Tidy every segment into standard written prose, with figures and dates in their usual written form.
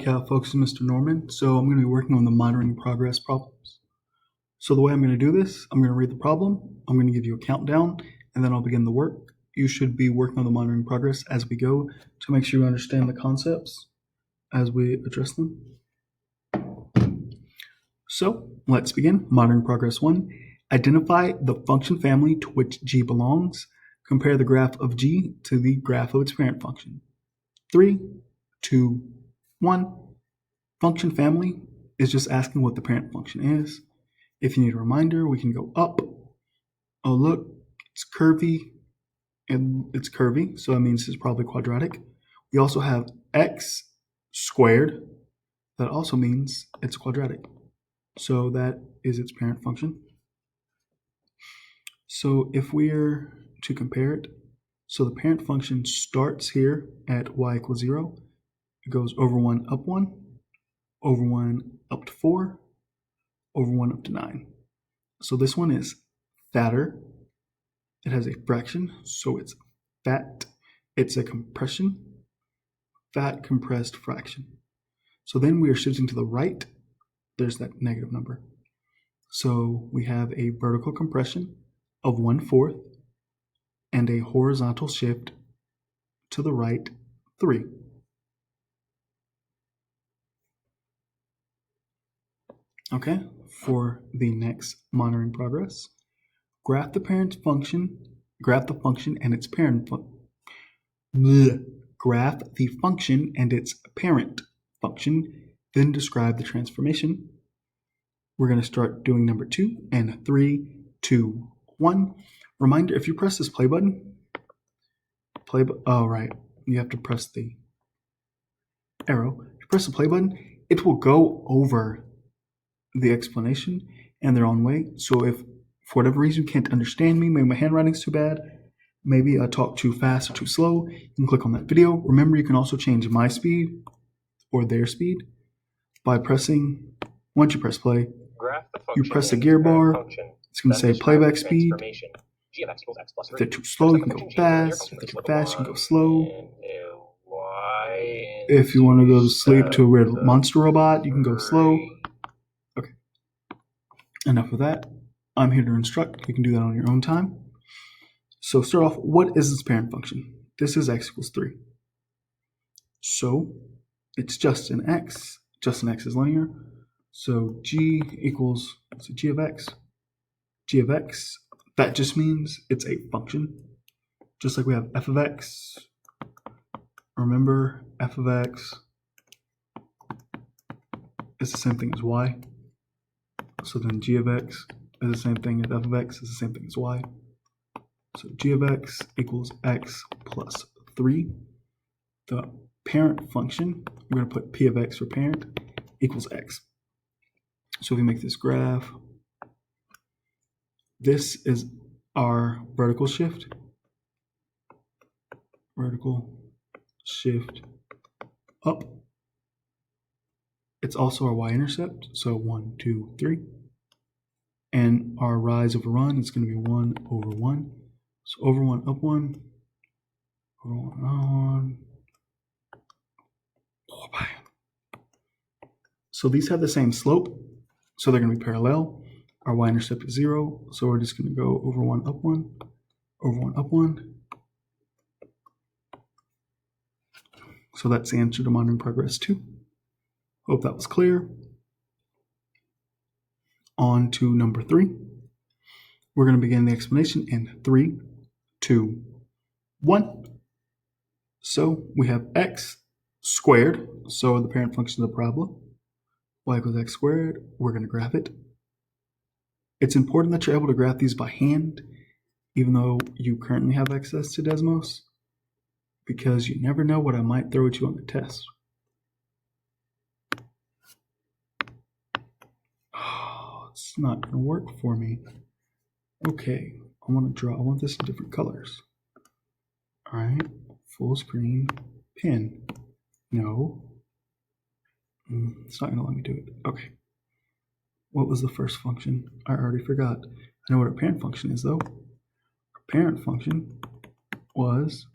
Folks, it's Mr. Norman. So I'm going to be working on the monitoring progress problems. So the way I'm going to do this, I'm going to read the problem, I'm going to give you a countdown, and then I'll begin the work. You should be working on the monitoring progress as we go to make sure you understand the concepts as we address them. So let's begin. Monitoring progress 1. Identify the function family to which g belongs. Compare the graph of g to the graph of its parent function. 3, 2, 1. Function family is just asking what the parent function is. If you need a reminder, we can go up. Oh, look, it's curvy, and it's curvy, so that means it's probably quadratic. We also have x squared. That also means it's quadratic. So that is its parent function. So if we're to compare it, so the parent function starts here at y equals 0. It goes over 1 up 1, over 1 up to 4, over 1 up to 9. So this one is fatter. It has a fraction, so it's fat. It's a compression, fat compressed fraction. So then we are shifting to the right. There's that negative number. So we have a vertical compression of 1/4 and a horizontal shift to the right 3. Okay, for the next monitoring progress, graph the function and its parent graph the function and its parent function, then describe the transformation. We're going to start doing number 2 and 3, 2, 1. Reminder, if you press this play button, you have to press the arrow. If you press the play button, it will go over the explanation in their own way. So if for whatever reason you can't understand me, maybe my handwriting's too bad, maybe I talk too fast or too slow, you can click on that video. Remember, you can also change my speed or their speed by pressing, once you press play, you press the gear bar, it's going to say playback speed. If they're too slow, you can go fast. If they're too fast, you can go slow. If you want to go to sleep to a weird monster robot, you can go slow. Okay. Enough of that. I'm here to instruct. You can do that on your own time. So start off, what is its parent function? This is x equals 3. So it's just an x. Just an x is linear. So g of x. G of x, that just means it's a function. Just like we have f of x. Remember, f of x is the same thing as y. So then g of x is the same thing as f of x is the same thing as y. So g of x equals x plus 3. The parent function, we're going to put p of x for parent, equals x. So if we make this graph, this is our vertical shift. Vertical shift up. It's also our y-intercept, so 1, 2, 3. And our rise over run is going to be 1 over 1. So over 1, up 1, over 1, on. So these have the same slope, so they're going to be parallel. Our y-intercept is 0, so we're just going to go over 1, up 1, over 1, up 1. So that's the answer to monitoring progress 2. Hope that was clear. On to number 3. We're going to begin the explanation in 3, 2, 1. So we have x squared, so the parent function of the parabola. Y equals x squared, we're going to graph it. It's important that you're able to graph these by hand, even though you currently have access to Desmos, because you never know what I might throw at you on the test. Oh, it's not going to work for me. Okay, I want this in different colors. All right, full screen, pen. No, it's not going to let me do it. Okay. What was the first function? I already forgot. I know what our parent function is, though. Our parent function was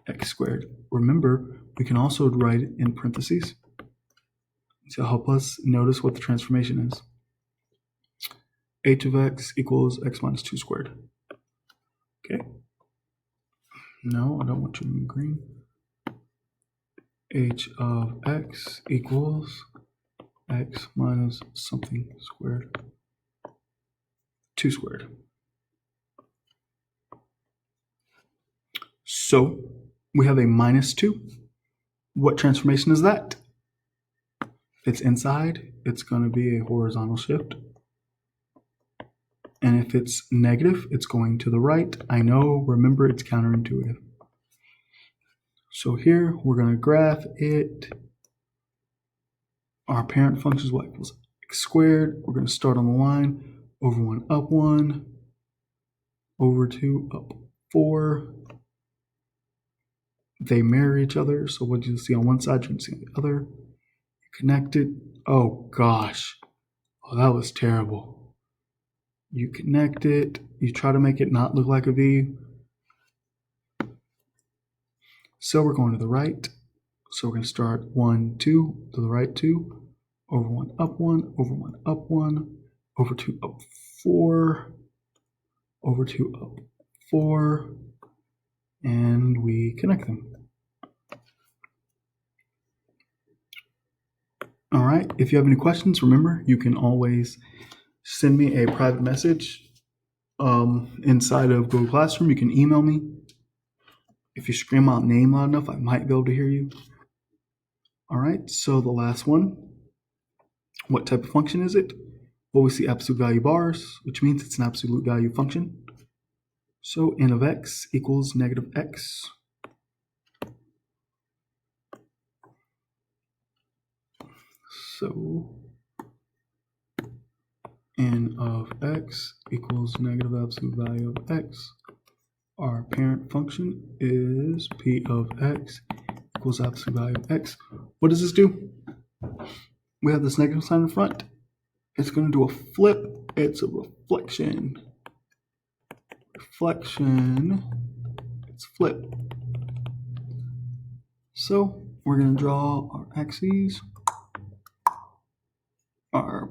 x squared. Remember, we can also write it in parentheses. to help us notice what the transformation is. H of x equals x minus 2 squared. Okay. No, I don't want you in green. H of x equals x minus something squared. 2 squared. So we have a minus 2. What transformation is that? If it's inside, it's going to be a horizontal shift. And if it's negative, it's going to the right. I know, remember, it's counterintuitive. So here, we're going to graph it. Our parent function is y equals x squared. We're going to start on the line, over 1, up 1, over 2, up 4. They mirror each other. So what you see on one side, you can see on the other. You connect it. Oh, gosh. Oh, that was terrible. You connect it. You try to make it not look like a V. So we're going to the right. So we're going to start 1, 2, to the right 2, over 1, up 1, over 1, up 1, over 2, up 4, over 2, up 4, and we connect them. All right, if you have any questions, remember, you can always send me a private message inside of Google Classroom. You can email me. If you scream out name loud enough, I might be able to hear you. All right, so the last one. What type of function is it? Well, we see absolute value bars, which means it's an absolute value function. So n of x equals negative x. So n of x equals negative absolute value of x. Our parent function is p of x equals absolute value of x. What does this do? We have this negative sign in front. It's going to do a flip. It's a reflection. Reflection. It's flip. So we're going to draw our axes, our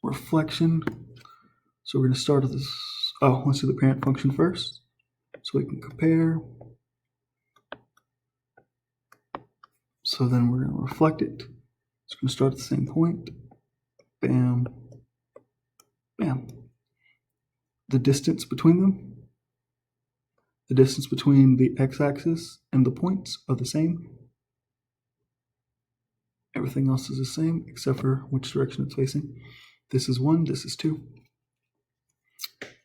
reflection. So we're going to start with this. Oh, let's do the parent function first, so we can compare. So then we're going to reflect it. It's going to start at the same point. Bam. Bam. The distance between them, the distance between the x-axis and the points are the same. Everything else is the same except for which direction it's facing. This is 1, this is 2.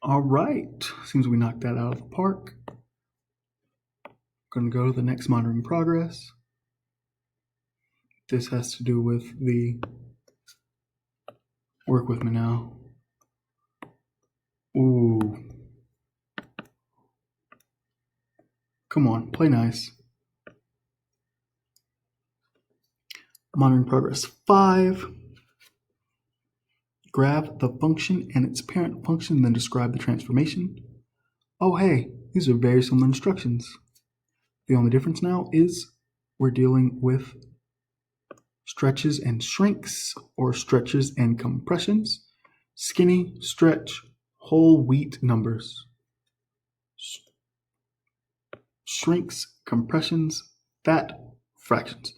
All right, seems we knocked that out of the park. Going to go to the next monitoring progress. This has to do with the, work with me now. Ooh. Come on, play nice. Monitoring progress 5. Graph the function and its parent function, then describe the transformation. Oh, hey, these are very similar instructions. The only difference now is we're dealing with stretches and shrinks, or stretches and compressions. Skinny, stretch, whole wheat numbers. Shrinks, compressions, fat, fractions.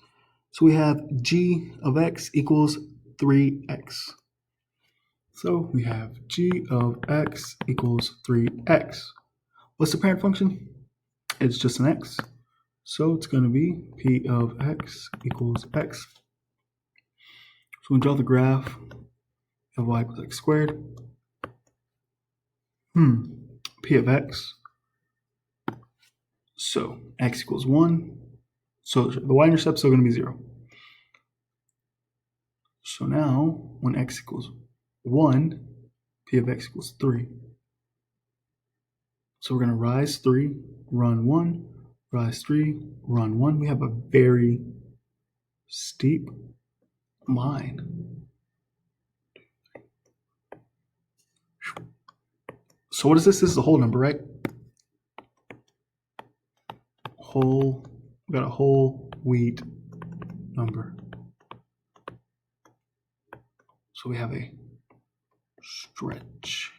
So we have g of x equals 3x. So we have g of x equals 3x. What's the parent function? It's just an x. So it's going to be p of x equals x. So we draw the graph of y equals x squared. P of x. So x equals 1. So the y-intercept is still going to be 0. So now when x equals 1, p of x equals 3. So we're going to rise 3, run 1, rise 3, run 1. We have a very steep line. So what is this? This is a whole number, right? We got a whole wheat number. So we have a stretch.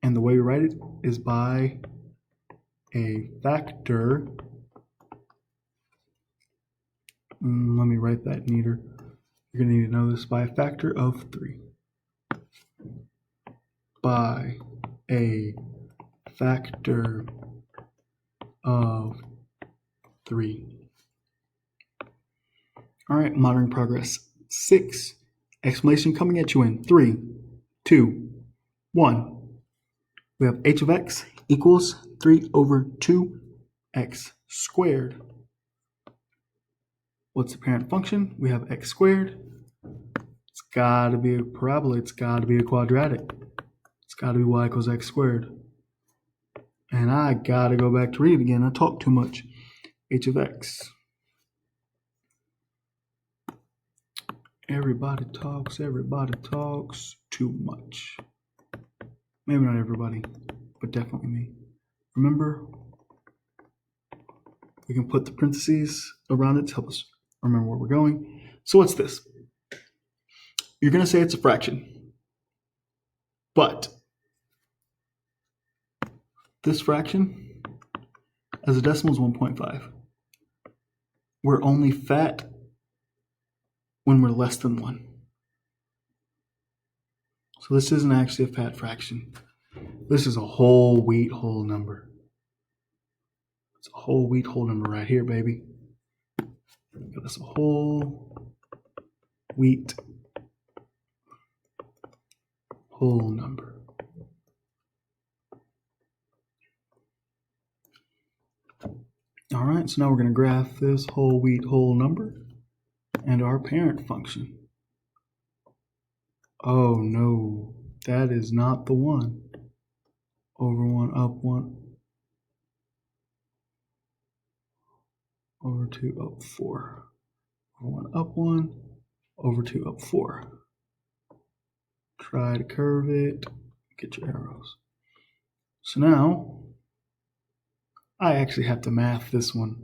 And the way we write it is by a factor. Let me write that neater. You're going to need to know this by a factor of 3. By a factor of 3. All right, monitoring progress 6. Exclamation coming at you in 3, 2, 1. We have h of x equals 3 over 2x squared. What's the parent function? We have x squared. It's got to be a parabola. It's got to be a quadratic. It's got to be y equals x squared. And I got to go back to read it again. I talk too much. H of x. Everybody talks too much. Maybe not everybody, but definitely me. Remember, we can put the parentheses around it to help us remember where we're going. So what's this? You're going to say it's a fraction. But this fraction, as a decimal, is 1.5. We're only fat when we're less than 1. So this isn't actually a fat fraction. This is a whole wheat whole number. It's a whole wheat whole number right here, baby. That's a whole wheat whole number. All right, so now we're going to graph this whole wheat whole number and our parent function. Oh no, that is not the one. Over 1, up 1, over 2, up 4. Over 1, up 1, over 2, up 4. Try to curve it, get your arrows. So now, I actually have to math this one.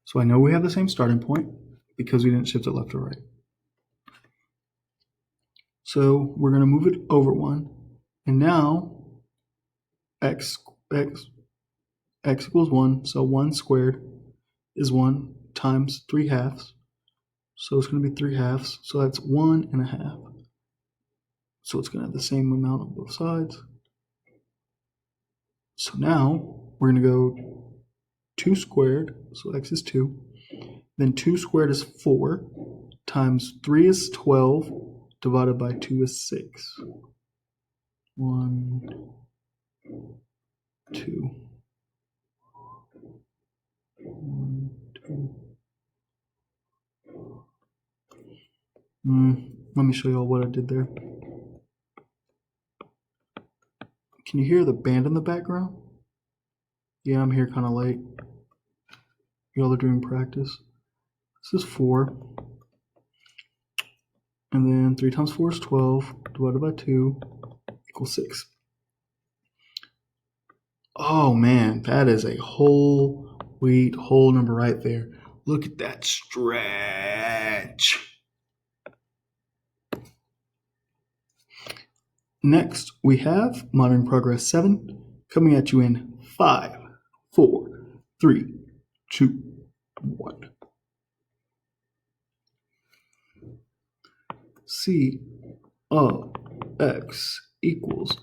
So I know we have the same starting point because we didn't shift it left or right. So we're going to move it over 1. And now, x equals 1. So 1 squared is 1 times 3 halves. So it's going to be 3 halves. So that's 1 and a half. So it's going to have the same amount on both sides. So now we're going to go 2 squared. So x is 2. Then 2 squared is 4 times 3 is 12 divided by 2 is 6. 1, 2. 1, 2. Let me show y'all what I did there. Can you hear the band in the background? Yeah, I'm here kind of late. Y'all are doing practice. This is 4. And then 3 times 4 is 12 divided by 2 equals 6. Oh man, that is a whole wheat whole number right there. Look at that stretch. Next, we have Monitoring Progress 7 coming at you in 5, 4, 3, 2, 1. C of x equals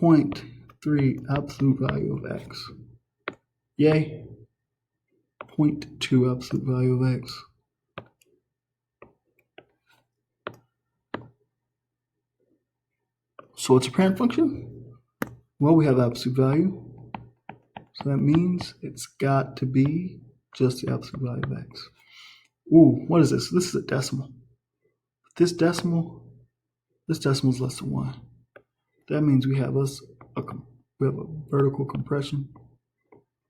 0.3 absolute value of x. Yay. 0.2 absolute value of x. So what's a parent function? Well, we have absolute value. So that means it's got to be just the absolute value of x. Ooh, what is this? This is a decimal. This decimal is less than 1. That means we have a vertical compression.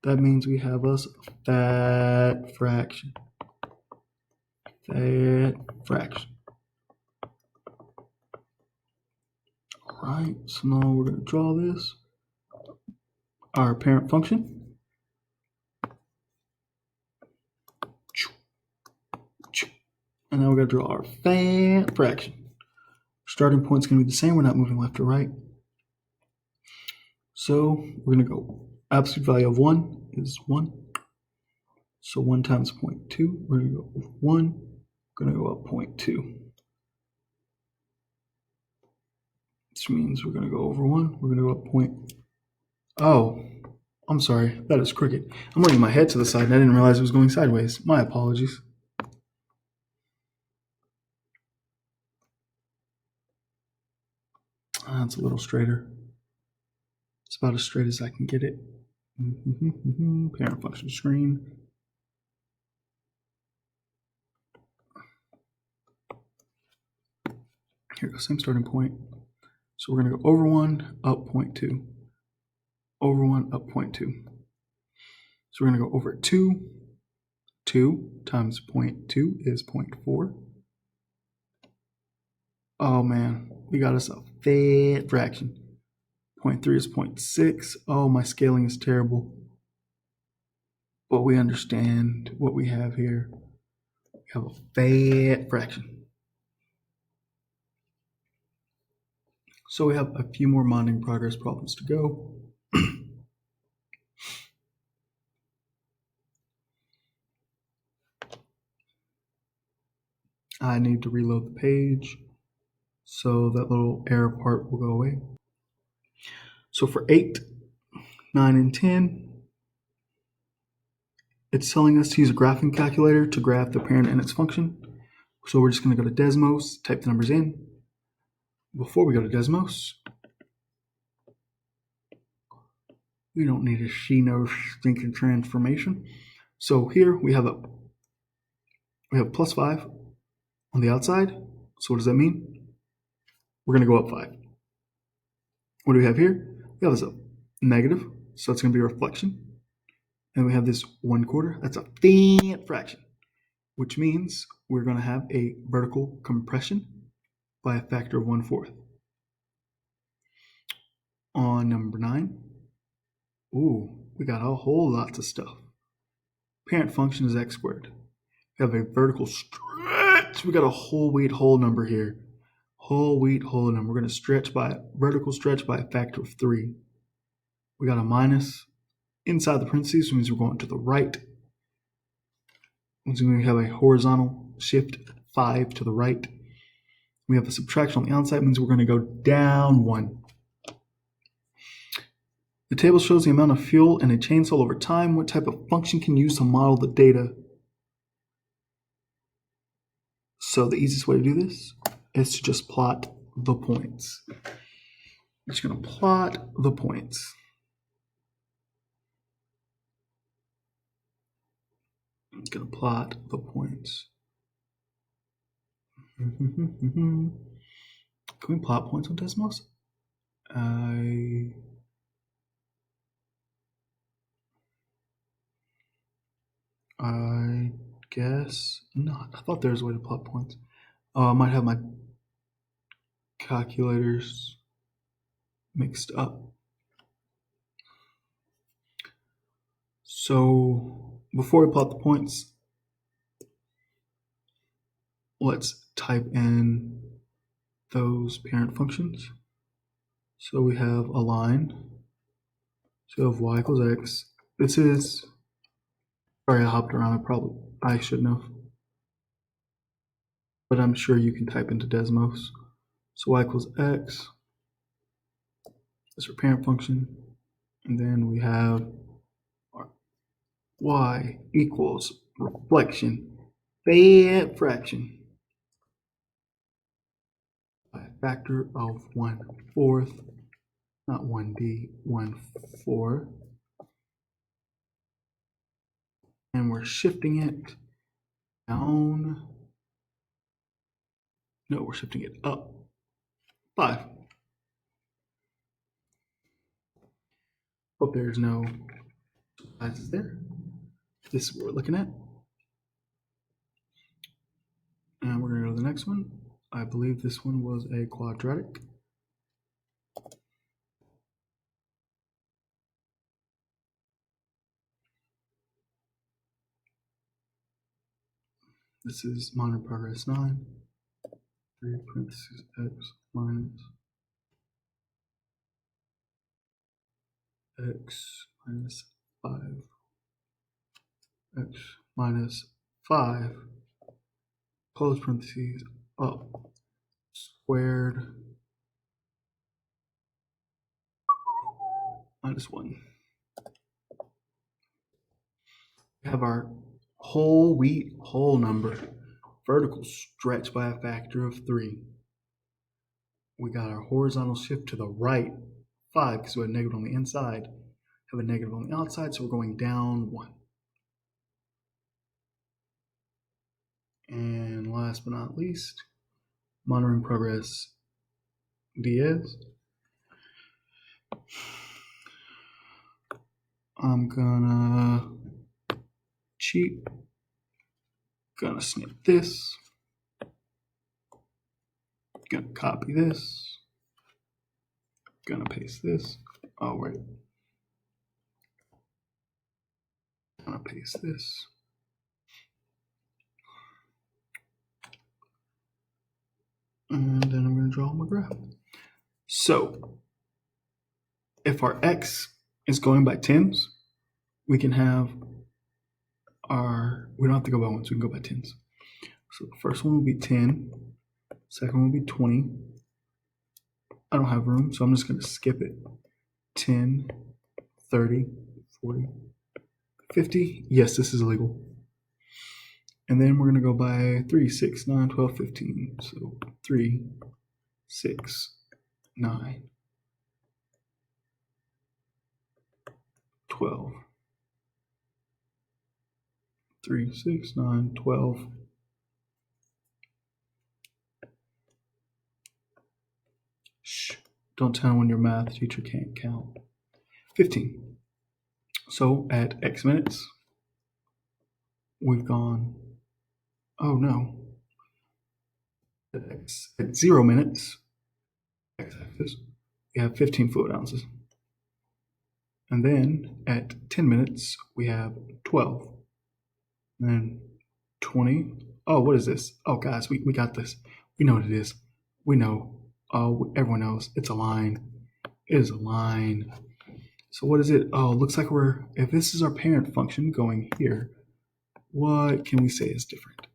That means we have us a fat fraction. Fat fraction. All right, so now we're going to draw this. Our parent function. And now we're going to draw our fan fraction. Starting point's going to be the same. We're not moving left or right. So we're going to go absolute value of 1 is 1. So 1 times 0.2, we're going to go over 1. We're going to go up 0.2. Which means we're going to go over 1. We're going to go up point. Oh, I'm sorry. That is crooked. I'm running my head to the side and I didn't realize it was going sideways. My apologies. That's a little straighter. It's about as straight as I can get it. Parent function screen. Here goes, same starting point. So we're going to go over 1, up 0.2. Over 1, up 0.2. So we're going to go over 2. 2 times 0.2 is 0.4. Oh man, we got us a fat fraction. 0.3 is 0.6. Oh, my scaling is terrible. But we understand what we have here. We have a fat fraction. So we have a few more modeling progress problems to go. I need to reload the page so that little error part will go away. So for 8, 9, and 10, it's telling us to use a graphing calculator to graph the parent and its function. So we're just going to go to Desmos, type the numbers in. Before we go to Desmos, we don't need to see no stinking transformation. So here we have plus 5 on the outside. So what does that mean? We're going to go up 5. What do we have here? We have this negative, so that's going to be a reflection. And we have this 1/4. That's a fan fraction, which means we're going to have a vertical compression by a factor of 1/4. On number 9, we got a whole lot of stuff. Parent function is x squared. We have a vertical stretch. We got a whole weight whole number here. Whole weight whole number. We're going to stretch by vertical stretch by a factor of 3. We got a minus inside the parentheses, which means we're going to the right. Which means we have a horizontal shift 5 to the right. We have a subtraction on the outside, means we're going to go down 1. The table shows the amount of fuel in a chainsaw over time. What type of function can you use to model the data? So the easiest way to do this is to just plot the points. I'm just going to plot the points. I'm going to plot the points. Can we plot points on Desmos? I guess not. I thought there was a way to plot points. Oh, I might have my calculators mixed up. So before we plot the points, let's type in those parent functions. So we have a line. So we have y equals x. This is, sorry I hopped around, I shouldn't have. But I'm sure you can type into Desmos. So y equals x. That's our parent function. And then we have our y equals reflection, fat fraction, by a factor of 1/4, not 1d, 1/4. And we're shifting it down. No, we're shifting it up 5. Hope there's no surprises there. This is what we're looking at. And we're going to go to the next one. I believe this one was a quadratic. This is monitoring progress 9. 3 parentheses x minus 5. X minus 5, close parentheses, up, squared, minus 1. We have our whole number, vertical stretch by a factor of 3. We got our horizontal shift to the right, 5, because we have a negative on the inside, have a negative on the outside, so we're going down 1. And last but not least, monitoring progress ds. I'm gonna cheat, gonna snip this, gonna copy this, gonna paste this. Oh, wait. Gonna paste this. And then I'm gonna draw my graph. So if our x is going by tens, we can have we don't have to go by ones, we can go by tens. So the first one will be 10, second one will be 20. I don't have room, so I'm just gonna skip it. 10, 30, 40, 50. Yes, this is illegal. And then we're gonna go by 3, 6, 9, 12, 15. So 3, 6, 9, 12. 3, 6, 9, 12. Shh, don't tell when your math teacher can't count. 15. So at x minutes, we've gone, oh no. At 0 minutes, x-axis, we have 15 fluid ounces. And then at 10 minutes, we have 12. And then 20. Oh, what is this? Oh, guys, we got this. We know what it is. We know. Everyone knows. It's a line. It is a line. So what is it? Oh, it looks like if this is our parent function going here, what can we say is different?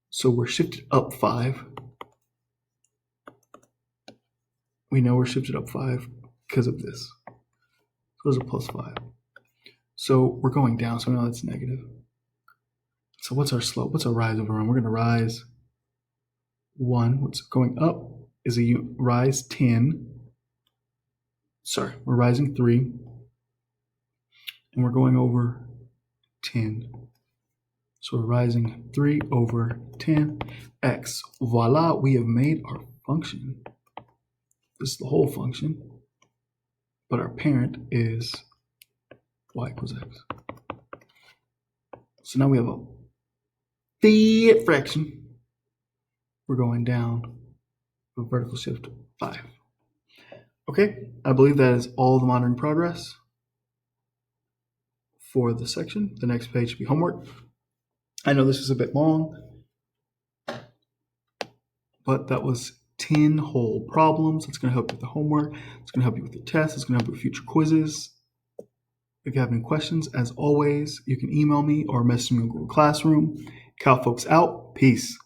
So we're shifted up 5. We know we're shifted up 5 because of this. So it's a plus 5. So we're going down, so now that's negative. So what's our slope? What's our rise over run? We're going to rise 1. What's going up is a rise 10. Sorry, we're rising 3. And we're going over 10. So we're rising 3 over 10 x. Voila, we have made our function. This is the whole function. But our parent is y equals x. So now we have a fifth fraction. We're going down with vertical shift 5. Okay, I believe that is all the monitoring progress for the section. The next page should be homework. I know this is a bit long, but that was 10 whole problems. It's going to help you with the homework. It's going to help you with your tests. It's going to help you with future quizzes. If you have any questions, as always, you can email me or message me on Google Classroom. Cal folks out. Peace.